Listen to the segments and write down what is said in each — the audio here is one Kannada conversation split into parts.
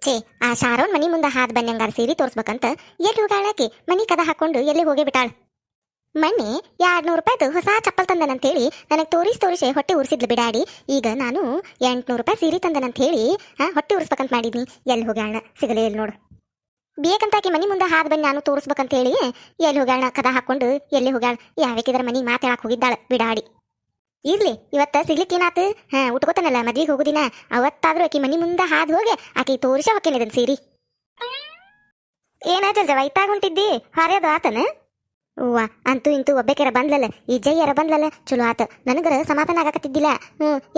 ಛೇ, ಆ ಶಾರೋನ್ ಮನಿ ಮುಂದೆ ಹಾದ್ ಬನ್ನಂಗಾರ ಸೀರೆ ತೋರ್ಸ್ಬೇಕಂತ ಎಲ್ಲಿ ಹೋಗಾಳಾಕಿ ಮನಿ ಕದ ಹಾಕೊಂಡು ಎಲ್ಲಿ ಹೋಗಿ ಬಿಟ್ಟಾಳ. ಮೊನ್ನೆ 200 ರೂಪಾಯ್ದು ಹೊಸ ಚಪ್ಪಲ್ ತಂದನಂತೇಳಿ ನನಗೆ ತೋರಿಸಿ ಹೊಟ್ಟೆ ಉರ್ಸಿದ್ಲು ಬಿಡಾಡಿ. ಈಗ ನಾನು 800 ರೂಪಾಯಿ ಸೀರೆ ತಂದನಂತೇಳಿ ಹೊಟ್ಟೆ ಉರ್ಸ್ಬೇಕಂತ ಮಾಡಿದ್ನಿ. ಎಲ್ಲಿ ಹೋಗ್ಯಾಳ ಸಿಗಲೇ ಇಲ್ಲ ನೋಡು. ಬೇಕಂತಾಕಿ ಮನಿ ಮುಂದೆ ಹಾದ್ ಬನ್ನಿ ನಾನು ತೋರಿಸ್ಬೇಕಂತೇಳಿ ಎಲ್ಲಿ ಹೋಗ್ಯಾಳ ಕದ ಹಾಕೊಂಡು ಎಲ್ಲಿ ಹೋಗ್ಯಾಳ. ಯಾವಕ್ಕಿದ್ರ ಮನಿ ಮಾತಾಡಕ್ ಹೋಗಿದ್ದಾಳ ಬಿಡಾಡಿ. ಇರ್ಲಿ ಇವತ್ತ ಸಿಗ್ಲಿಕ್ಕೇನಾತು. ಉಟ್ಕೋತಾನಲ್ಲ ಮದ್ವಿಗೆ ಹೋಗುದಿನ ಅವತ್ತಾದ್ರೂ ಆಕಿ ಮನಿ ಮುಂದೆ ಹಾದ್ ಹೋಗಿ ಆಕಿ ತೋರಿಸ ಹೊಕ್ಕೇನೆ ಇದನ್ ಸೀರಿ. ಏನ ಜಲ್ಜವ ಇತ್ತಾಗ ಹೊಂಟಿದ್ದಿ ಹಾರ್ಯದು ಆತನ. ಹೂವ ಅಂತೂ ಇಂತೂ ಒಬ್ಬಕೆರ ಬಂದ್ಲಲ್ಲ, ಈ ಜಯ್ಯರ ಬಂದ್ಲಲ್ಲ, ಚಲೋ ಆತ. ನನಗರ ಸಮಾಧಾನ ಆಗಕತ್ತಿದ್ದಿಲ್ಲ.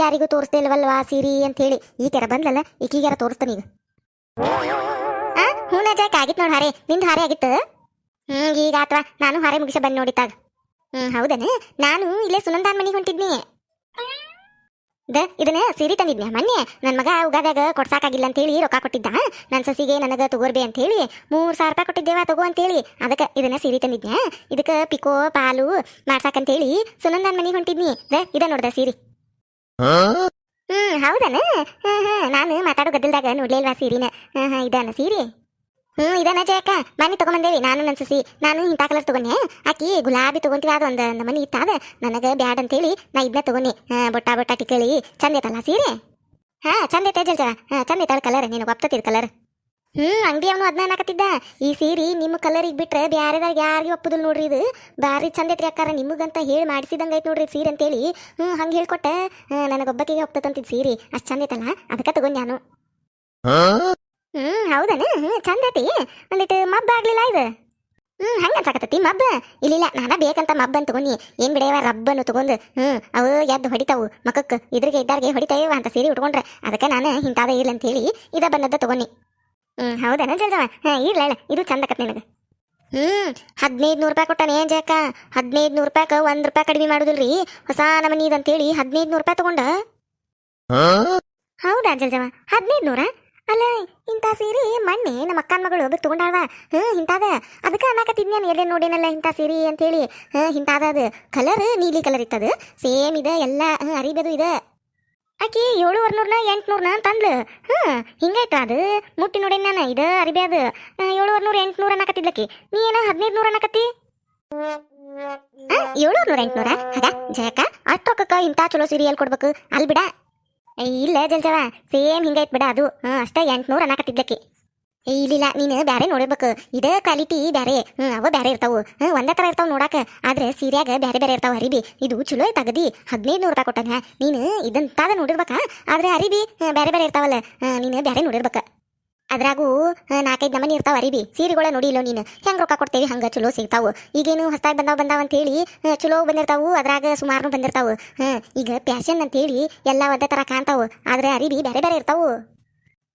ಯಾರಿಗೂ ತೋರಿಸ್ದೇ ಇಲ್ವಲ್ವಾ ಸೀರಿ ಅಂತ ಹೇಳಿ ಈ ಕೆರ ಬಂದ್ಲಲ್ಲ, ಈಗೀಗ್ಯಾರ ತೋರಿಸ್ತಾನೀಗ. ಹೂನ ಜಾಕ್ ಆಗಿತ್ ನೋಡ್ ಹಾರೆ, ನಿಂದು ಹಾರೆ ಆಗಿತ್ತು. ಈಗ ಆತ್ವಾ, ನಾನು ಹಾರೆ ಮುಗಿಸ ಬಂದ್ ನೋಡಿತಾಗ. ಹೌದನ, ನಾನು ಇಲ್ಲೇ ಸುನಂದಾನ್ ಮನಿಗೆ ಹೊಂಟಿದ್ನಿ. ಇದನ್ನ ಸೀರೆ ತಂದಿದ್ನಿ ಮೊನ್ನೆ. ನನ್ನ ಮಗ ಉಗಾದಾಗ ಕೊಡ್ಸಾಕಾಗಿಲ್ಲ ಅಂತ ಹೇಳಿ ರೊಕ್ಕ ಕೊಟ್ಟಿದ್ದ. ನನ್ನ ಸಸಿಗೆ ನನಗೆ ತಗೋರ್ಬೆ ಅಂತ ಹೇಳಿ 3000 ರೂಪಾಯಿ ಕೊಟ್ಟಿದ್ದೇವ ತಗೋ ಅಂತೇಳಿ ಅದಕ್ಕೆ ಇದನ್ನ ಸೀರೆ ತಂದಿದ್ನೆ. ಇದಕ್ಕೆ ಪಿಕೋ ಪಾಲು ಮಾಡ್ಸಾಕಂತೇಳಿ ಸುನಂದಾನ್ ಮನಿಗೆ ಹೊಂಟಿದ್ನಿ. ಇದ ನೋಡ್ದ ಸೀರೆ. ಹೌದನ. ನಾನು ಮಾತಾಡೋ ಗದ್ದಲ್ದಾಗ ನೋಡ್ಲೇ ಇಲ್ವಾ ಸೀರಿನ. ಇದನ್ನ ಸೀರೆ. ಇದನ್ನ ಜಯಕ್ಕ ಮನೆ ತಗೊಂಬಂದೇವಿ ನಾನು ನನ್ನ ಸಸಿ. ನಾನು ಇಂಥ ಕಲರ್ ತಗೊಂಡೆ. ಆಕಿ ಗುಲಾಬಿ ತಗೊಂತೀವಿ, ಅದು ಒಂದು ಮನಿ ಇತ್ತಾದ ನನಗೆ ಬ್ಯಾಡ್ ಅಂತೇಳಿ ನಾ ಇದನ್ನ ತಗೊಂಡೆ. ಬೊಟ್ಟ ಟಿಕ್ಕಳಿ ಚಂದ ಐತಲ್ಲ ಸೀರೆ. ಚಂದ ಐತೆ ಜಲ್ಜ. ಚಂದ ಐತಲ್ಲ ಕಲರ್, ನೀನು ಒಪ್ತತಿದ್ ಕಲರ್. ಅಂಗಡಿ ಅವನು ಅದನ್ನ ಅನ್ನಕತ್ತಿದ್ದ. ಈ ಸೀರೆ ನಿಮ್ಮ ಕಲರಿಗೆ ಬಿಟ್ರೆ ಬ್ಯಾರೆದಾಗ ಯಾರಿಗೂ ಒಪ್ಪುದಿಲ್ಲ ನೋಡ್ರಿ, ಇದು ಭಾರಿ ಚಂದ ಐತ್ರಿ ಅಕ್ಕಾರ, ನಿಮಗಂತ ಹೇಳಿ ಮಾಡಿಸಿದಂಗ ಐತೆ ನೋಡ್ರಿ ಸೀರೆ ಅಂತೇಳಿ. ಹಂಗೆ ಹೇಳ್ಕೊಟ್ಟೆ. ನನಗೊಬ್ಬಕಿಗೆ ಒಪ್ತತಂತಿದ್ ಸೀರೆ ಅಷ್ಟು ಚಂದ ಐತಲ್ಲ, ಅದಕ್ಕೆ ತಗೊಂಡ್ ನಾನು. ಹೌದನ. ಚಂದ ಐತಿ. ಒಂದಿಟ್ಟು ಮಬ್ಬ ಆಗ್ಲಿಲ್ಲ ಇದು. ಹಂಗ ಅನ್ಸಾಕತ್ತತಿ ಮಬ್ಬ. ಇಲ್ಲ ನಾನ ಬೇಕಂತ ಮಬ್ಬನ್ ತಗೊಂಡಿ. ಏನ್ ಬಿಡೇವ ರಬ್ಬನ್ನು ತಗೊಂಡು ಅವು ಎದ್ದು ಹೊಡಿತಾವು ಮಕ್ಕಕ್ಕೆ ಇದ್ರಿಗೆ ಇದ್ದಾರಿಗೆ ಹೊಡಿತಾವ ಅಂತ ಸೀರೆ ಉಟ್ಕೊಂಡ್ರೆ. ಅದಕ್ಕೆ ನಾನು ಇಂತಾದ ಇಲ್ಲ ಅಂತ ಹೇಳಿ ಇದ ಬನ್ನದ ತಗೊಂಡಿ. ಹೌದನ ಜಲ್ಜವ. ಇಲ್ಲ ಇದು ಚಂದ ಆಕತ್ ನಿನಗೆ. 1500 ರೂಪಾಯಿ ಕೊಟ್ಟಾನ ಏನ್ ಜಾಕ. 1500 ರೂಪಾಯಿಗೆ 1 ರೂಪಾಯಿ ಕಡಿಮೆ ಮಾಡುದಿಲ್ರಿ. ಹೊಸ ನಮನಿ ಇದಂತೇಳಿ 1500 ರೂಪಾಯಿ ತಗೊಂಡ. ಹೌದಾ ಜಲ್ಜವ, 1500? ಅಲ್ಲ, ಇಂಥ ಸೀರೆ ಮೊನ್ನೆ ನಮ್ಮ ಅಕ್ಕನ ಮಗಳು ಒಬ್ಬರು ತಗೊಂಡಾಳ್ವ. ಇಂತಾದ ಅದಕ್ಕೆ ಅನ್ನಕತ್ತಿದ್ ನಾನು ಎಲ್ಲೇ ನೋಡೇನಲ್ಲ ಇಂಥ ಸೀರೆ ಅಂತೇಳಿ. ಇಂತಾದ ಅದು ಕಲರ್ ನೀಲಿ ಕಲರ್ ಇತ್ತದು, ಸೇಮ್ ಇದೆ ಎಲ್ಲ. ಅರಿಬೇದು ಇದೆ. ಆಕಿ 700 800 ಅಂತಂದ್ಲು. ಹಿಂಗಾಯ್ತು ಅದು. ಮುಟ್ಟಿ ನೋಡೇನಿ ನಾನು. ಇದು ಅರಿಬೆ ಅದು 700 800 ಅನ್ನಕತ್ತಿದ್ಲಕ್ಕಿ. ನೀ ಏನ 1500 ಅನ್ನಕತ್ತಿ. 700 800 ಹಾಗ ಜಯಕ ಅಷ್ಟು ರೊಕ್ಕಕ್ಕ ಇಂಥ ಚಲೋ ಸೀರೆ ಎಲ್ಲಿ ಕೊಡ್ಬೇಕು ಅಲ್ಲಿ ಬಿಡ. ಇಲ್ಲ ಜಲ್ಜವ, ಸೇಮ್ ಹಿಂಗೈತ್ ಬಿಡ ಅದು. ಅಷ್ಟ 800 ಅನ್ನಕತ್ತಿದ್ಲಕ್ಕಿ. ಇಲ್ಲ ನೀನು ಬ್ಯಾರೆ ನೋಡಿರ್ಬೇಕು. ಇದೇ ಕ್ವಾಲಿಟಿ ಬ್ಯಾರೆ. ಅವ ಬ್ಯಾರೆ ಇರ್ತಾವು. ಒಂದೇ ಥರ ಇರ್ತಾವ ನೋಡಾಕ. ಆದ್ರೆ ಸೀರ್ಯಾಗ ಬ್ಯಾರೆ ಬ್ಯಾರೆ ಇರ್ತಾವ ಅರಿಬಿ. ಇದು ಚಲೋ ಐತ್ ಅಗದಿ. 1500 ರೂಪಾಯಿ ಕೊಟ್ಟಾನ. ನೀನು ಇದಂತಾದ ನೋಡಿರ್ಬೇಕಾ. ಆದ್ರೆ ಅರಿಬಿ ಬ್ಯಾರೆ ಬ್ಯಾರೆ ಇರ್ತಾವಲ್ಲ, ನೀನು ಬ್ಯಾರೆ ನೋಡಿರ್ಬೇಕ. ಅದ್ರಾಗೂ 4-5 ನಮನಿ ಇರ್ತಾವ ಅರಿಬಿ. ಸೀರೆಗಳ ನೋಡಿಲ್ಲೋ ನೀನು. ಹೆಂಗ್ ರೊಕ್ಕ ಕೊಡ್ತೇವಿ ಹಂಗ ಚಲೋ ಸಿಗ್ತಾವು. ಈಗೇನು ಹೊಸದಾಗಿ ಬಂದಾವ ಅಂತೇಳಿ ಚಲೋ ಬಂದಿರ್ತಾವು. ಅದ್ರಾಗ ಸುಮಾರು ಬಂದಿರ್ತಾವು. ಈಗ ಪ್ಯಾಶನ್ ಅಂತೇಳಿ ಎಲ್ಲ ಒಂದೇ ಥರ ಕಾಣ್ತಾವು. ಆದ್ರೆ ಅರಿಬಿ ಬ್ಯಾರೆ ಬ್ಯಾರೆ ಇರ್ತಾವು.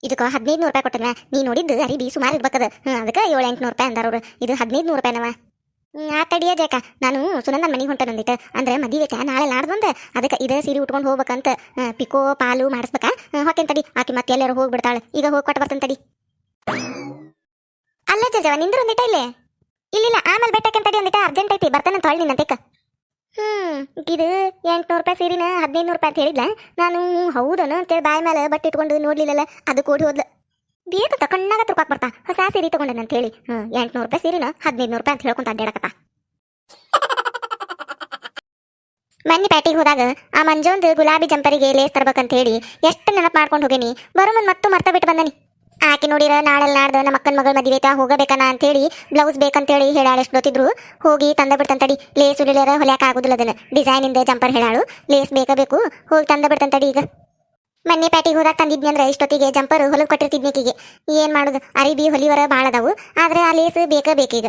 ಇದಕ್ಕೆ 1500 ರೂಪಾಯಿ ಕೊಟ್ಟನ. ನೀ ನೋಡಿದ್ದು ಅರಿಬಿ ಸುಮಾರು ಇರ್ಬೇಕದ. ಅದಕ್ಕೆ 700-800 ರೂಪಾಯಿ ಅಂದಾರವ್ರು. ಇದು 1500 ರೂಪಾಯಿನವ. ತಡಿಯ ಜಾಕ, ನಾನು ಸುನಂದನ ಮನೆಗೆ ಹೊಂಟನಂದಿಟ್ಟು. ಅಂದ್ರೆ ಮದುವೆ ನಾಳೆ ನಾಡ್ದಂದ. ಅದಕ್ಕೆ ಇದೇ ಸೀರೆ ಉಟ್ಕೊಂಡು ಹೋಗ್ಬೇಕಂತ. ಪಿಕೋ ಪಾಲು ಮಾಡಿಸ್ಬೇಕಾ. ಹೊಕ್ಕೇನ್ ತಡಿ. ಆಕಿ ಮತ್ತೆ ಎಲ್ಲಾರು ಹೋಗ್ಬಿಡ್ತಾಳೆ. ಈಗ ಹೋಗಿ ಕೊಟ್ಟು ಬರ್ತಂತ ತಡಿ. ಅಲ್ಲ ಜಜವ, ನಿಂದ್ರು ಒಂದಿಟ ಇಲ್ಲೇ. ಇಲ್ಲ ಆಮೇಲೆ ಬೆಟ್ಟಕ್ಕಂತ ತಡಿ, ಒಂದಿಟ ಅರ್ಜೆಂಟ್ ಐತಿ. ಬರ್ತಾನಂತ ಹೊಳ್ಳಿ ನಿನ್ನಂತೇಕ. ಇದು 800 ರೂಪಾಯಿ ಸೀರಿನ 1500 ರೂಪಾಯಿ ಅಂತ ಹೇಳಿದ್ಲ. ನಾನು ಹೌದನು ಅಂತೇಳಿ ಬಾಯಿ ಮೇಲೆ ಬಟ್ಟೆ ಇಟ್ಕೊಂಡು ನೋಡ್ಲಿಲ್ಲಲ್ಲ, ಅದು ಕೂಡಿ ಹೋದ್ಲು. ಬೇಕಂತ ಕಣ್ಣಾಗ ತುರ್ಕಾಕ್ ಬರ್ತಾ ಹೊಸ ಸೀರೆ ತಗೊಂಡೇನ ಅಂತ ಹೇಳಿ. 800 ರೂಪಾಯಿ ಸೀರಿನ 1500 ರೂಪಾಯಿ ಅಂತ ಹೇಳ್ಕೊಂತ ಅಡ್ಡಾಡಕತ್ತ. ಮೊನ್ನೆ ಪ್ಯಾಟಿಗೆ ಹೋದಾಗ ಆ ಮಂಜೊಂದು ಗುಲಾಬಿ ಜಂಪರಿಗೆ ಲೇಸ್ ತರ್ಬೇಕಂತ ಹೇಳಿ ಎಷ್ಟು ನೆನಪು ಮಾಡ್ಕೊಂಡು ಹೋಗೇನಿ. ಬರೋ ಮುಂದೆ ಮತ್ತು ಮರ್ತ ಬಿಟ್ಟು ಬಂದನಿ. ಆಕೆ ನೋಡಿರ ನಾಳೆಲ್ಲ ನಾಡ್ದು ನಮ್ಮ ಅಕ್ಕನ ಮಗಳ ಮದುವೆ ಹೋಗಬೇಕನ ಅಂತೇಳಿ ಬ್ಲೌಸ್ ಬೇಕಂತೇಳಿ ಹೇಳಾಳು. ಎಷ್ಟು ಗೊತ್ತಿದ್ರು ಹೋಗಿ ತಂದ ಬಿಡ್ತಂತಡಿ. ಲೇಸ್ ಉಳಿಲೇರ ಹೊಲ್ಯಾಕ ಆಗುದಿಲ್ಲ. ಅದನ್ನ ಡಿಸೈನ್ ಇಂದ ಜಂಪರ್ ಹೇಳಾಳು. ಲೇಸ್ ಬೇಕು, ಹೋಗಿ ತಂದ ಬಿಡ್ತಂತಡಿ. ಈಗ ಮೊನ್ನೆ ಪ್ಯಾಟಿಗೆ ಹೋದಾಗ ತಂದಿದ್ನಿ ಅಂದ್ರೆ ಇಷ್ಟೊತ್ತಿಗೆ ಜಂಪರ್ ಹೊಲದ್ ಕೊಟ್ಟಿರ್ತಿದ್ನಿಕಿಗೆ. ಏನ್ ಮಾಡುದು, ಅರಿಬಿ ಹೊಲಿವರ ಭಾಳ ಅದಾವು. ಆದ್ರೆ ಆ ಲೇಸ್ ಬೇಕೀಗ.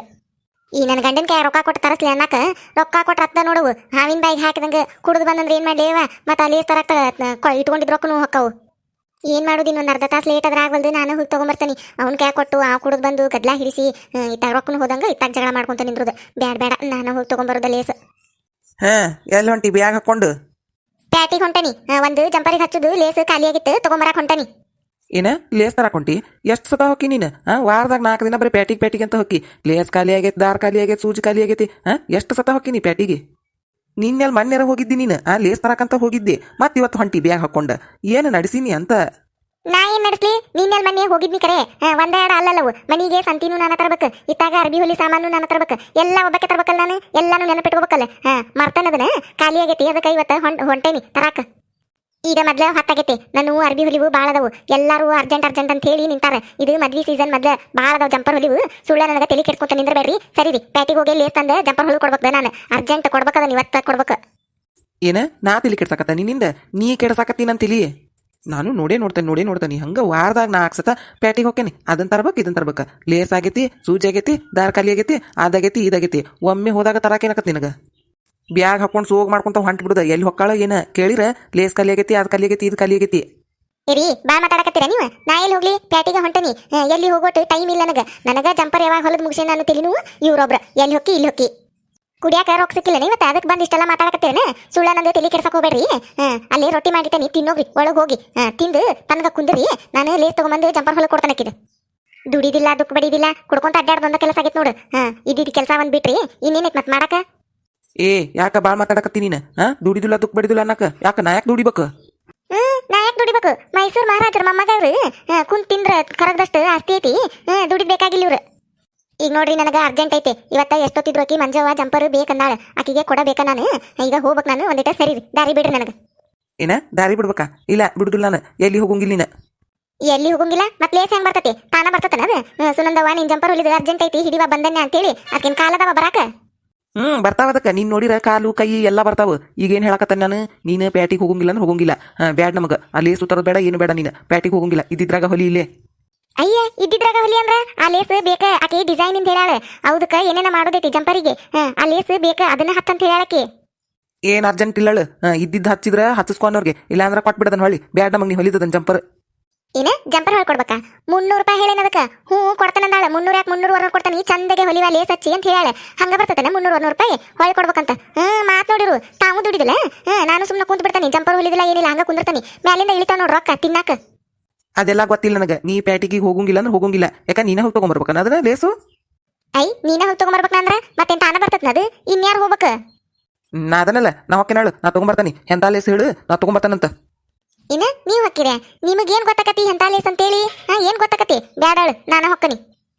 ಈ ನನ್ನ ಗಂಡನ ಕೈ ರೊಕ್ಕ ಕೊಟ್ಟು ತರಸ್ಲಿ ಅನ್ನಕ ರೊಕ್ಕ ಕೊಟ್ಟು ರಕ್ತ ನೋಡವು. ಹಾವಿನ ಬಾಯಿಗೆ ಹಾಕಿದಂಗೆ ಕುಡಿದು ಬಂದಂದ್ರೆ ಏನ್ ಮಾಡ್ಲೇವ. ಮತ್ತೆ ಆ ಲೇಸ್ ತರಕ ಇಟ್ಕೊಂಡಿದ್ ರೊಕ್ಕನು ಹೊಕ್ಕವು. ಏನ್ ಮಾಡೋದು, ಇನ್ನೊಂದು ಅರ್ಧ ತಾಸು ಲೇಟ್ ಆದ್ರೆ ಆಗಲ್ದು. ನಾನು ಹೋಗಿ ತಗೊಂಬರ್ತಾನೆ. ಅವ್ನ ಕೈ ಕೊಟ್ಟು ಕುಡಿದು ಬಂದು ಗದ್ಲಾ ಹಿಡಿಸಿ ಇತ್ತಾಗ ರೊಕ್ಕನು ಹೋದಂಗ ಇತ್ತಾಗ ಜಗಳ ಮಾಡ್ಕೊಂತ ನಿಂದ್ರದು. ಬೇಡ ನಾನು ಹೋಗಿ ತಗೊಂಬರೋದ ಲೇಸ್. ಎಲ್ಲಿ ಹೊಂಟಿ ಬ್ಯಾಗ್ ಹಾಕೊಂಡು? ಪ್ಯಾಟಿಗೆ ಹೊಂಟನಿ. ಒಂದು ಜಂಪರಿಗೆ ಹಚ್ಚುದು ಲೇಸ್ ಖಾಲಿ ಆಗಿತ್ತು, ತಗೊಂಬರಕ್ ಹೊಂಟನಿ. ಏನ ಲೇಸ್ ತರಕ್ ಹೊಂಟಿ? ಎಷ್ಟು ಸತ ಹೊಕ್ಕಿ ನೀನು? ವಾರದಾಗ 4 ದಿನ ಬರೀ ಪ್ಯಾಟಿಗೆ ಅಂತ ಹೊಕ್ಕಿ. ಲೇಸ್ ಖಾಲಿ ಆಗೈತಿ, ದಾರ್ ಖಾಲಿ ಆಗೈತಿ, ಸೂಜಿ ಖಾಲಿ ಆಗೈತಿ. ಎಷ್ಟು ಸತ ಹೊಕ್ಕಿ ನೀ ಪ್ಯಾಟಿಗೆ? ನಿನ್ನೆಲ್ಲಿ ಮೊನ್ನೆರ ಹೋಗಿದ್ದಿ ನೀನು. ಲೇಸ್ ತರಕಂತ ಹೋಗಿದ್ದೆ, ಮತ್ತೆ ಇವತ್ತು ಹೊಂಟಿ ಬ್ಯಾಗ್ ಹಾಕೊಂಡ. ಏನು ನಡೆಸೀನಿ ಅಂತ? ನಾ ಏನ್ ನಡೆಸ್ಲಿ ನೀನೆಲ್ ಮನೆ ಹೋಗಿದ್ನಿ ಕರೆ ಒಂದೆರಡು ಅಲ್ಲಲ್ಲವು ಮನಿಗೆ ಸಂತಿನೂ ನಾನು ತರಬೇಕು ಇತ್ತಾಗ ಅರ್ಬಿ ಹೊಲಿ ಸಾಮಾನು ನಾನು ತರಬೇಕು ಎಲ್ಲ ಒಬ್ಬಕ್ಕೆ ತರಬೇಕಲ್ಲ ನಾನು ಎಲ್ಲಾನು ನೆನಪಿಟ್ಕೋಬೇಕಲ್ಲ ಮರ್ತನದನ ಖಾಲಿ ಆಗೈತಿ ಅದಕ್ಕೆ ಇವತ್ತು ಹೊಂಟೇನಿ ತರಾಕ ಈಗ ಮೊದ್ಲ ಹೊತ್ತಾಗೈತಿ ನಾನು ಅರ್ಬಿ ಹೊಲಿವು ಭಾಳ ಅದಾವು ಎಲ್ಲಾರು ಅರ್ಜೆಂಟ್ ಅಂತ ಹೇಳಿ ನಿಂತಾರ ಇದು ಮದ್ವಿ ಸೀಸನ್ ಮೊದ್ಲ ಭಾಳ ಅದಾವ ಜಂಪರ್ ಹೊಲಿವು ಸುಳ್ಳ ನನಗೆ ತಲೆ ಕೆಡ್ಸ್ಕೊಂತ ನಿಂದ್ರಬೇಡ್ರಿ ಸರಿ ರೀ ಪ್ಯಾಟಿಗೆ ಹೋಗಿ ಲೇಸ್ ತಂದ ಜಂಪರ್ ಹೊಲಿವು ಕೊಡ್ಬೇಕು ನಾನು ಅರ್ಜೆಂಟ್ ಕೊಡ್ಬೇಕದ ಇವತ್ತ ಕೊಡ್ಬೇಕು ಏನ ನಾ ತಿಳಿ ಕೆಡ್ಸಾಕತ್ತ ನಿನ್ನಿಂದ ನೀ ಕೆಡ್ಸಾಕತ್ತಿ ನನ್ನ ತಿಳಿ ನಾನು ನೋಡೇ ನೋಡ್ತೇನೆ ಹಂಗೆ ವಾರದಾಗ 4 ಸತ ಪ್ಯಾಟಿಗೆ ಹೋಗ್ತೇನೆ ಅದನ್ನ ತರ್ಬೇಕು ಇದನ್ನ ತರ್ಬೇಕು ಲೇಸ್ ಆಗೈತಿ ಸೂಜಿ ಆಗೈತಿ ದಾರ ಖಾಲಿ ಆಗೈತಿ ಅದಾಗೈತಿ ಇದಾಗೈತಿ ಒಮ್ಮೆ ಹೋದಾಗ ತರಾಕೇನಕತ್ತಿ ನಿನಗೆ ಬ್ಯಾಗ್ ಹಾಕೊಂಡು ಸೋಗ್ ಮಾಡ್ಕೊಂತ ಹೊಂಟ್ ಬಿಡುದ ಎಲ್ಲಿ ಹೊಕ್ಕಾಳ ಏನ ಕೇಳಿರ ಲೇಸ್ ಖಾಲಿ ಆಗೈತಿ ಅದು ಖಾಲಿ ಆಗೈತಿ ಇದು ಖಾಲಿ ಆಗೈತಿ ಇರಿ ಬಾ ಮಾತಾಡಕತ್ತೀರ ನೀವು ನಾ ಎಲ್ಲಿ ಹೋಗ್ಲಿ ಪ್ಯಾಟಿಗೆ ಹೊಂಟನಿ ಎಲ್ಲಿ ಹೋಗೋಟು ಟೈಮ್ ಇಲ್ಲ ನನಗ ಜಂಪರ್ ಯಾವಾಗ ಹೊಲದ ಮುಗಿಸಿ ನಾನು ತಿಳಿನು ಇವ್ರೊಬ್ರ ಎಲ್ಲಿ ಹೊಕ್ಕಿ ಇಲ್ಲಿ ಹೊಕ್ಕಿ ಕುಡಿಯಾಕ ರೊಕ್ಕ ಸಿಕ್ಕಿಲ್ಲ ಇವತ್ತು ಅದಕ್ಕೆ ಬಂದು ಇಷ್ಟೆಲ್ಲ ಮಾತಾಡಕತ್ತೇನೆ ಸುಳ್ಳ ನಂದು ತಲೆ ಕೆಡ್ಸಕ್ ಹೋಗ್ಬೇಡ್ರಿ ಅಲ್ಲಿ ರೊಟ್ಟಿ ಮಾಡಿಟ್ಟನಿ ತಿನ್ನೋಗ್ರಿ ಒಳಗೆ ಹೋಗಿ ತಿಂದು ತನಗ ಕುಂದ್ರಿ ನಾನು ಲೇಸ್ ತಗೊಂಬಂದು ಜಂಪರ್ ಹೊಲಕ್ಕೆ ಕೊಡ್ತಾನಕ್ಕಿದೆ ದುಡಿದಿಲ್ಲ ದುಃಖ ಬಡಿದಿಲ್ಲ ಕುಡ್ಕೊಂತ ಅಡ್ಡಾಡ್ ಬಂದ ಕೆಲಸ ಆಗೈತೆ ನೋಡು ಇದ್ದಿದ್ದು ಕೆಲಸ ಒಂದ್ ಬಿಟ್ರಿ ಇನ್ನೇನೈತ್ ಮತ್ ಮಾಡಕ ಏ ಯಾಕ ಬಾಳ್ ಮಾತಾಡಕತ್ತಿ ನೀನು ದುಡಿದಿಲ್ಲ ದುಃಖ ಬಡಿದಿಲ್ಲ ಅನ್ನಕ ಯಾಕ ನಾ ಯಾಕೆ ದುಡಿಬೇಕು ನಾ ಯಾಕೆ ದುಡಿಬೇಕು ಮೈಸೂರು ಮಹಾರಾಜರ ಮೊಮ್ಮಗವ್ರು ಕುಂತ್ ತಿಂದ್ರ ಕರಗದಷ್ಟು ಆಸ್ತಿ ಐತಿ ದುಡಿದ್ ಬೇಕಾಗಿಲ್ಲ ಇವ್ರು ಈಗ ನೋಡ್ರಿ ನನಗೆ ಅರ್ಜೆಂಟ್ ಐತೆ ಇವತ್ತ ಎಷ್ಟೊತ್ತಿದ್ರು ಆಕಿ ಮಂಜವ್ವ ಜಂಪರ್ ಬೇಕಂದಾಳ ಆಕಿಗೆ ಕೊಡಬೇಕ ನಾನು ಈಗ ಹೋಗ್ಬೇಕು ನಾನು ಒಂದಿಟ ಸರಿ ದಾರಿ ಬಿಡ್ರಿ ನನಗೆ ಏನ ದಾರಿ ಬಿಡ್ಬೇಕಾ ಇಲ್ಲ ಬಿಡುದಿಲ್ಲ ನಾನು ಎಲ್ಲಿ ಹೋಗಂಗಿಲ್ಲ ನೀನು ಎಲ್ಲಿ ಹೋಗಂಗಿಲ್ಲ ಮತ್ತೆ ಲೇಸ್ ಹೆಂಗ್ ಬರ್ತತಿ ತಾನ ಬರ್ತತನ ಅದು ಸುನಂದವ್ವ ನಿನ್ ಜಂಪರ್ ಹೊಲಿದ ಅರ್ಜೆಂಟ್ ಐತಿ ಹಿಡಿವ ಬಂದನ್ನೆ ಅಂತೇಳಿ ಅದಕ್ಕಿನ ಕಾಲದವ ಬರಾಕ ಬರ್ತಾವ ಅದಕ್ಕ ನೀನ್ ನೋಡಿರ ಕಾಲು ಕೈ ಎಲ್ಲ ಬರ್ತಾವ ಈಗೇನ್ ಹೇಳಕತ್ತ ನಾನು ನೀನು ಪ್ಯಾಟಿಗೆ ಹೋಗಂಗಿಲ್ಲ ಅಂದ್ರೆ ಹೋಗಂಗಿಲ್ಲ ಬ್ಯಾಡ್ ನಮಗ ಅಲ್ಲಿ ಸುತ್ತರದ ಬೇಡ ಏನು ಬೇಡ ನೀನು ಪ್ಯಾಟಿಗೆ ಹೋಗಂಗಿಲ್ಲ ಇದ್ದಿದ್ರಾಗ ಹೊಲಿ ಇಲ್ಲೇ ಅಯ್ಯ ಇದ್ದಿದ್ರಾಗ ಹೊಲಿ ಅಂದ್ರ ಆ ಲೇಸ್ ಬೇಕ ಆಕೆ ಡಿಸೈನ್ ಇಂದ ಹೇಳಾಳ ಅವದಕ್ಕ ಏನೇನ ಮಾಡೋದೈತಿ ಜಂಪರಿಗೆ ಆ ಲೇಸ್ ಬೇಕ ಅದನ್ನ ಹತ್ತಂತ ಹೇಳಾಕಿ ಏನ್ ಅರ್ಜೆಂಟ್ ಇಲ್ಲಳು ಇದ್ದಿದ್ದು ಹಚ್ಚಿದ್ರ ಹಚ್ಚಿಸ್ಕೊಂಡವ್ರಿಗೆ ಇಲ್ಲ ಅಂದ್ರೆ ಕೊಟ್ಬಿಡದನ್ ಹೊಳಿ ಬ್ಯಾಡ್ ನಮಗ್ ನೀ ಹೊಲಿದದನ್ ಜಂಪರ್ ಏನ ಜಂಪರ್ ಹೊಳ್ಕೊಡ್ಬೇಕಾ 300 ರೂಪಾಯಿ ಹೇಳೇನದಕ್ಕ ಹ್ಞೂ ಕೊಡ್ತಾನಂದಾಳ 300 ಯಾಕೆ 300 ಕೊಡ್ತಾನೆ ಈ ಚಂದಗೆ ಹೊಲಿವ ಲೇಸ್ ಹಚ್ಚಿ ಅಂತ ಹೇಳಾಳೆ ಹಂಗ ಬರ್ತತನ 300 ರೂಪಾಯಿ ಹೊಳ್ಕೊಡ್ಬೇಕಂತ ಮಾತ್ ನೋಡಿರು ತಾವು ದುಡಿದಿಲ್ಲ ನಾನು ಸುಮ್ಮನೆ ಕುಂತ್ ಬಿಡ್ತಾನೆ ಜಂಪರ್ ಹೊಲಿದಿಲ್ಲ ಏನಿಲ್ಲ ಹಂಗ ಕುಂದಿರ್ತಾನೆ ಮ್ಯಾಲಿಂದ ಇಳಿತಾವ ನೋಡ್ ರೊಕ್ಕ ತಿನ್ನಾಕ ಅದೆಲ್ಲ ಗೊತ್ತಿಲ್ಲ ನನಗೆ ನೀ ಪ್ಯಾಟಿಗೆ ಹೋಗಂಗಿಲ್ಲ ಅಂದ್ರೆ ಹೋಗಂಗಿಲ್ಲ ಯಾಕ ನೀನ ಹೋಗಿ ತಗೊಂಬರ್ಬೇಕನ್ನ ಅದನ್ನ ಲೇಸು ಐ ನೀನ ಹೋಗಿ ತಗೊಂಬರ್ಬೇಕಂದ್ರ ಮತ್ತೇನ್ ತಾನ ಬರ್ತತ್ನ ಅದು ಇನ್ಯಾರು ಹೋಗ್ಬೇಕ ನಾ ಅದನ್ನಲ್ಲ ನಾ ಹೊಕ್ಕೇನಾಳು ನಾ ತಗೊಂಬರ್ತಾನಿ ಎಂತ ಲೇಸ್ ಹೇಳು ನಾ ತಗೊಂಬರ್ತಾನಂತ ಇನ್ನ ನೀವ್ ಹೊಕ್ಕಿರ ನಿಮಗೇನ್ ಗೊತ್ತಾಕತಿ ಎಂತ ಲೇಸ್ ಅಂತೇಳಿ ಏನ್ ಗೊತ್ತಾಕತಿ ಬ್ಯಾಡಾಳು ನಾನ ಹೊಕ್ಕನಿ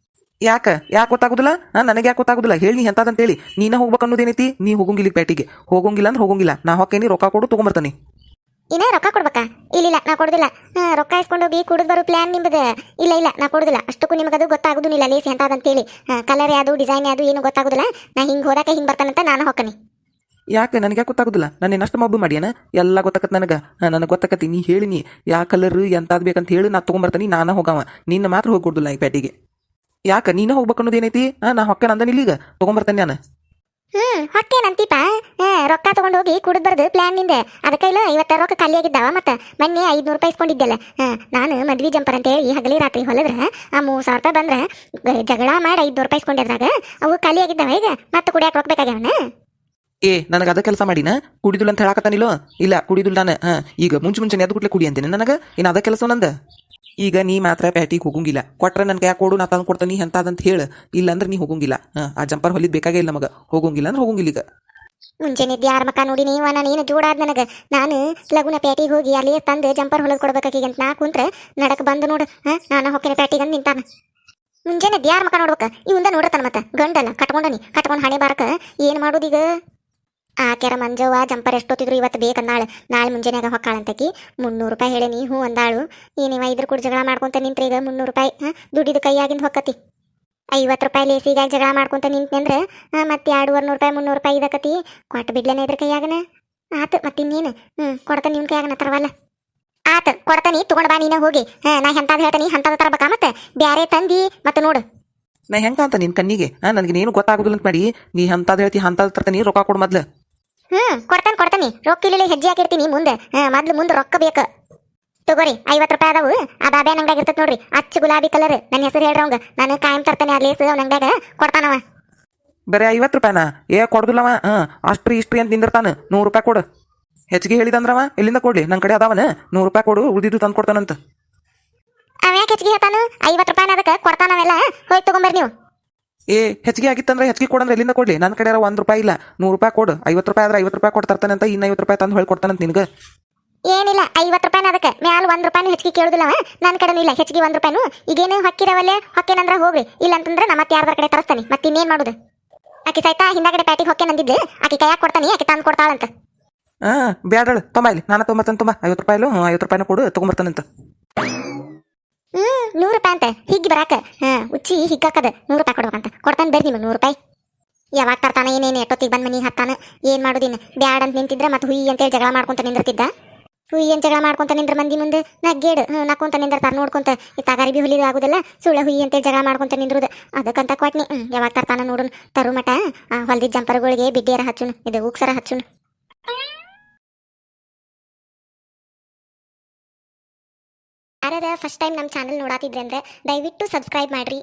ಯಾಕೆ ಗೊತ್ತಾಗುದಿಲ್ಲ ನನಗೆ ಯಾಕೆ ಗೊತ್ತಾಗುದಿಲ್ಲ ಹೇಳಿ ನೀ ಎಂತದಂತೇಳಿ ನೀನ ಹೋಗ್ಬೇಕು ಅನ್ನೋದೇನೈತಿ ನೀ ಹೋಗಂಗಿಲ್ಲ ಪ್ಯಾಟಿಗೆ ಹೋಗಂಗಿಲ್ಲ ಅಂದ್ರೆ ಹೋಗಂಗಿಲ್ಲ ನಾ ಹೊಕ್ಕೇನಿ ರೊಕ್ಕ ಕೊಡು ತಗೊಂಬರ್ತಾನಿ ಇನ್ನ ರೊಕ್ಕ ಕೊಡ್ಬೇಕಾ ಇಲ್ಲ ನಾ ಕೊಡುದಿಲ್ಲ ರೊಕ್ಕ ಇಸ್ಕೊಂಡು ಹೋಗಿ ಕುಡಿದ್ ಬರೋ ಪ್ಲಾನ್ ನಿಮ್ದು ಇಲ್ಲ ನಾ ಕೊಡುದಿಲ್ಲ ಅಷ್ಟಕ್ಕೂ ನಿಮಗದು ಗೊತ್ತಾಗುದಿಲ್ಲ ಲೇಸ್ ಎಂತದಂತೇಳಿ ಕಲರ್ ಯಾವುದು ಡಿಸೈನ್ ಯಾವುದು ಏನು ಗೊತ್ತಾಗುದಿಲ್ಲ ನಾ ಹಿಂಗ್ ಹೋದಾಕ ಹಿಂಗ್ ಬರ್ತಾನಂತ ನಾನು ಹೊಕ್ಕನಿ ಯಾಕೆ ನನಗೆ ಯಾಕೆ ಗೊತ್ತಾಗುದಿಲ್ಲ ನಾನು ನಷ್ಟ ಮಬ್ಬು ಮಾಡ್ಯಾನ ಎಲ್ಲ ಗೊತ್ತಾಕತ್ ನನಗೆ ಗೊತ್ತಾಕತಿ ನೀ ಹೇಳಿ ನೀ ಯಾ ಕಲರ್ ಎಂತಾದ್ ಬೇಕಂತ ಹೇಳಿ ನಾ ತಗೊಂಬರ್ತಾನಿ ನಾನು ಹೋಗವ ನಿನ್ನ ಮಾತ್ರ ಹೋಗಿ ಕೊಡುದಿಲ್ಲ ಈ ಪ್ಯಾಟಿಗೆ ಯಾಕೆ ನೀನ ಹೋಗ್ಬೇಕು ಅನ್ನೋದೇನೈತಿ ನಾ ಹೊಕ್ಕ ನಂದನಿಲ್ಲ ಈಗ ತಗೊಂಬರ್ತಾನೆ ನಾನು ಹೊಕ್ಕೇನಂತೀಪ ರೊಕ್ಕ ತಗೊಂಡು ಹೋಗಿ ಕುಡಿದ್ ಬರ್ದು ಪ್ಲಾನ್ ನಿಂದೆ ಅದಕ್ಕೆ ಇಲ್ಲ ಇವತ್ತ ರೊಕ್ಕ ಖಾಲಿ ಆಗಿದ್ದಾವ ಮತ್ತೆ ಮೊನ್ನೆ 500 ರೂಪಾಯಿ ಇಸ್ಕೊಂಡಿದ್ದೆಲ್ಲ ನಾನು ಮದ್ವಿ ಜಂಪರ್ ಅಂತ ಹೇಳಿ ಹಗಲಿ ರಾತ್ರಿ ಹೊಲದ್ರ ಆ 3000 ರೂಪಾಯಿ ಬಂದ್ರೆ ಜಗಳ ಮಾಡಿ 500 ರೂಪಾಯಿ ಇಸ್ಕೊಂಡಿದ್ರಾಗ ಅವು ಖಾಲಿ ಆಗಿದ್ದಾವ ಈಗ ಮತ್ತೆ ಕುಡಿಯಾಕ ರೊಕ್ಕ ಬೇಕಾಗ್ಯಾವನ ನನಗೆ ಅದ ಕೆಲಸ ಮಾಡಿನ ಕುಡಿದಿಲ್ಲ ಅಂತ ಹೇಳಕತ್ತಾನಿಲ್ಲೋ ಇಲ್ಲ ಕುಡಿದಿಲ್ಲ ನಾನು ಈಗ ಮುಂಚೆ ಎದ್ದು ಗುಟ್ಲೆ ಕುಡಿ ಅಂತೀನಿ ನನಗೆ ಇನ್ನು ಅದ ಕೆಲಸ ನಂದ ಈಗ ನೀ ಮಾತ್ರ ಪ್ಯಾಟಿಗೆ ಹೋಗಂಗಿಲ್ಲ ಕೊಟ್ರೆ ನನ್ಗೆ ಯಾಕೆ ಕೊಡು ನಾ ತಂದು ಕೊಡ್ತಾನಿ ಎಂತಾದಂತ ಹೇಳು ಇಲ್ಲ ಅಂದ್ರೆ ನೀ ಹೋಗಂಗಿಲ್ಲ ಆ ಜಂಪರ್ ಹೊಲಿದ್ ಬೇಕಾಗೇ ಇಲ್ಲ ನಮಗೆ ಹೋಗಂಗಿಲ್ಲ ಅಂದ್ರೆ ಹೋಗಂಗಿಲ್ಲ ಈಗ ಮುಂಚೆನೆ ಯಾರ ಮಕ್ಕ ನೋಡಿ ನೀವ ನಾನೇನು ಜೋಡಾದ ನನಗೆ ನಾನು ಲಗುನ ಪ್ಯಾಟಿಗೆ ಹೋಗಿ ಅಲ್ಲಿ ತಂದು ಜಂಪರ್ ಹೊಲದ್ ಕೊಡ್ಬೇಕಾಗಿ ಅಂತ ನಾ ಕುಂತ್ರೆ ನಡಕ್ ಬಂದು ನೋಡು ನಾನು ಹೊಕ್ಕಿನ ಪ್ಯಾಟಿಗೆ ಅಂತ ನಿಂತಾನ ಮುಂಜಾನೆ ಯಾರ ಮಕ್ಕ ನೋಡ್ಬೇಕ ಇವಂದ ನೋಡತಾನ ಮತ್ತೆ ಗಂಡಲ್ಲ ಕಟ್ಕೊಂಡು ಹಣೆ ಬಾರಕ ಏನ್ ಮಾಡೋದೀಗ ಆಕ್ಯಾರ ಮಂಜವ್ವ ಜಂಪರ್ ಎಷ್ಟೊತ್ತಿದ್ರು ಇವತ್ತು ಬೇಕಂದಾಳು ನಾಳೆ ಮುಂಜಾನೆಯಾಗ ಹೊಕ್ಕಾಳಂತಕಿ 300 ರೂಪಾಯಿ ಹೇಳೇನಿ ಹ್ಞೂ ಅಂದಾಳು ಏನಿವ ಇದ್ರ ಕೂಡ ಜಗಳ ಮಾಡ್ಕೊಂತ ನಿಂತ್ರೆ ಈಗ 300 ರೂಪಾಯಿ ದುಡಿದು ಕೈಯಾಗಿಂದ ಹೊಕ್ಕತಿ 50 ರೂಪಾಯಿ ಲೇಸಿಗಾಗಿ ಜಗಳ ಮಾಡ್ಕೊಂತ ನಿಂತ್ನಂದ್ರೆ ಮತ್ತೆ 200 ರೂಪಾಯಿ 300 ರೂಪಾಯಿ ಇದಕತಿ ಕೊಟ್ಟು ಬಿಡ್ಲೇನ ಇದ್ರ ಕೈಯಾಗನ ಆತು ಮತ್ತಿನ್ನೇನು ಕೊಡ್ತಾನೆ ನಿಮ್ ಕೈಯಾಗನ ತರವಲ್ಲ ಆತು ಕೊಡ್ತಾನಿ ತಗೊಂಡ್ ಬಾ ನೀನ ಹೋಗಿ ನಾ ಎಂತಾದ್ ಹೇಳ್ತಾನಿ ಅಂತದ ತರಬೇಕಾ ಮತ್ತೆ ಬ್ಯಾರೆ ತಂದಿ ಮತ್ತೆ ನೋಡು ನಾ ಹೆಂಗ ಅಂತ ನಿನ್ ಕಣ್ಣಿಗೆ ನನಗೆ ಏನು ಗೊತ್ತಾಗುದಿಲ್ಲ ಅಂತ ಮಾಡಿ ನೀ ಅಂತದ್ ಹೇಳ್ತಿ ಅಂತದ್ ತರ್ತಾನಿ ರೊಕ್ಕ ಕೊಡು ಮೊದ್ಲು ಕೊಡ್ತಾನಿ ರೊಕ್ಕ ಇಲ್ಲಿ ಹೆಜ್ಜೆ ಹಾಕಿರ್ತೀನಿ ಮುಂದೆ ಮುಂದೆ ರೊಕ್ಕ ಬೇಕು ತಗೋರಿ 50 ರೂಪಾಯಿ ಅದಾವು ಆ ಬಾಬ್ಯಾನ ಅಂಗಡಿಯಾಗ ಇರ್ತೈತಿ ನೋಡ್ರಿ ಅಚ್ಚ ಗುಲಾಬಿ ಕಲರ್ ನನ್ನ ಹೆಸರು ಹೇಳ್ರವಂಗ ನಾನು ಕಾಯಂ ತರ್ತಾನೆ ಆ ಲೇಸ್ ಅವ್ನ ಅಂಗಡಿಯಾಗ ಕೊಡ್ತಾನವ ಬರೀ 50 ರೂಪಾಯಿನ ಕೊಡುದಿಲ್ಲವ ಅಷ್ಟ್ರಿ ಇಷ್ಟ್ರಿ ಅಂತ ನಿಂದಿರ್ತಾನ 100 ರೂಪಾಯಿ ಕೊಡು ಹೆಚ್ಚಿಗೆ ಹೇಳಿದಂದ್ರವ ಎಲ್ಲಿಂದ ಕೊಡ್ಲಿ ನನ್ನ ಕಡೆ ಅದಾವನ 100 ರೂಪಾಯಿ ಕೊಡು ಉಳಿದಿದ್ದು ತಂದು ಕೊಡ್ತಾನಂತ ಅವ್ಯಾಕೆ ಹೆಚ್ಚಿಗೆ ಹೇಳ್ತಾನು 50 ರೂಪಾಯಿನ ಅದಕ್ಕೆ ಕೊಡ್ತಾನವೆಲ್ಲ ಹೋಗಿ ತಗೊಂಬರ್ರಿ ನೀವು ಹೆಚ್ಚಿಗೆ ಆಗಿತ್ತಂದ್ರೆ ಹೆಚ್ಚಿಗೆ ಕೊಡಂದ್ರೆ ಎಲ್ಲಿಂದ ಕೊಡ್ಲಿ ನನ್ನ ಕಡೆ 1 ರೂಪಾಯಿ ಇಲ್ಲ 100 ರೂಪಾಯಿ ಕೊಡು 50 ರೂಪಾಯಿ ಆದ್ರೆ 50 ರೂಪಾಯಿ ಕೊಟ್ಟು ತರ್ತಾನೆ ಅಂತ ಇನ್ನು 50 ರೂಪಾಯಿ ತಂದು ಹೊಳ್ ಕೊಡ್ತಾನಂತ ನಿನಗೆ ಏನಿಲ್ಲ 50 ರೂಪಾಯಿನ ಅದಕ್ಕೆ ಮ್ಯಾಲ 1 ರೂಪಾಯಿನೂ ಹೆಚ್ಚಿಗೆ ಕೇಳುದಿಲ್ಲವ ನನ್ನ ಕಡೆನೂ ಇಲ್ಲ ಹೆಚ್ಚಿಗೆ 1 ರೂಪಾಯಿನೂ ಈಗೇನು ಹೊಕ್ಕಿರವಲ್ಲೇ ಹೊಕ್ಕೇನಂದ್ರ ಹೋಗ್ರಿ ಇಲ್ಲ ಅಂತಂದ್ರೆ ನಾ ಮತ್ತೆ ಯಾರ್ದಾರ ಕಡೆ ತರಿಸ್ತಾನೆ ಮತ್ತೆ ಇನ್ನೇನ್ ಮಾಡುದು ಆಕಿ ಸೈತಾ ಹಿಂದಾಗಡೆ ಪ್ಯಾಟಿಗೆ ಹೊಕ್ಕೆ ನಂದಿದ್ಲು ಆಕಿ ಕೈಯಾಗ ಕೊಡ್ತಾನಿ ಆಕಿ ತಂದು ಕೊಡ್ತಾಳಂತ ಬ್ಯಾಡಳು ತೊಂಬ ಇಲ್ಲಿ ನಾನು ತೊಂಬರ್ತಾನೆ ತುಂಬ 50 ರೂಪಾಯಿಲು 50 ರೂಪಾಯಿನ ಕೊಡು ತೊಗೊಂಬರ್ತಾನಂತ 100 ರೂಪಾಯಿ ಅಂತ ಹಿಗ್ಗಿ ಬರಾಕ ಉಚ್ಚಿ ಹಿಗ್ಗಾಕದ 100 ರೂಪಾಯಿ ಕೊಡ್ಬೇಕಂತ ಕೊಡ್ತಾನೆ ಬರ್ರಿ ನಿಮಗೆ 100 ರೂಪಾಯಿ ಯಾವಾಗ ತರ್ತಾನ ಏನೇನು ಎಷ್ಟೊತ್ತಿಗೆ ಬಂದು ಮನೆಗೆ ಹತ್ತಾನ ಏನು ಮಾಡೋದಿನ ಬ್ಯಾಡ್ ಅಂತ ನಿಂತಿದ್ರೆ ಮತ್ತೆ ಹುಯಿ ಅಂತೇಳಿ ಜಗಳ ಮಾಡ್ಕೊಂತ ನಿಂದಿರ್ತಿದ್ದ ಹುಯಿ ಅಂತ ಜಗಳ ಮಾಡ್ಕೊಂತ ನಿಂದ್ರ ಮಂದಿ ಮುಂದೆ ನಗ್ಗೇಡು ನಕ್ಕೊಂತ ನಿಂದಿರ್ತಾರ ನೋಡ್ಕೊಂತ ಈ ತಗಾರಿ ಬಿ ಹುಲಿದು ಆಗುದಿಲ್ಲ ಸುಳ್ಳ ಹುಯಿ ಅಂತೇಳಿ ಜಗಳ ಮಾಡ್ಕೊಂತ ನಿಂದ್ರುದು ಅದಕ್ಕಂತ ಕೊಟ್ನಿ ಯಾವಾಗ ತರ್ತಾನ ನೋಡುನ್ ತರು ಮಟ ಹೊಲ್ದಿದ್ದ ಜಂಪರ್ಗಳಿಗೆ ಬಿಡ್ಡಿಯರ ಹಚ್ಚುನು ಇದು ಉಕ್ಸರ ಹಚ್ಚುನು ಯಾರ್ಯಾರ ಫಸ್ಟ್ ಟೈಮ್ ನಮ್ಮ ಚಾನಲ್ ನೋಡಾತಿದ್ರೆ ಅಂದ್ರೆ ದಯವಿಟ್ಟು ಸಬ್ಸ್ಕ್ರೈಬ್ ಮಾಡ್ರಿ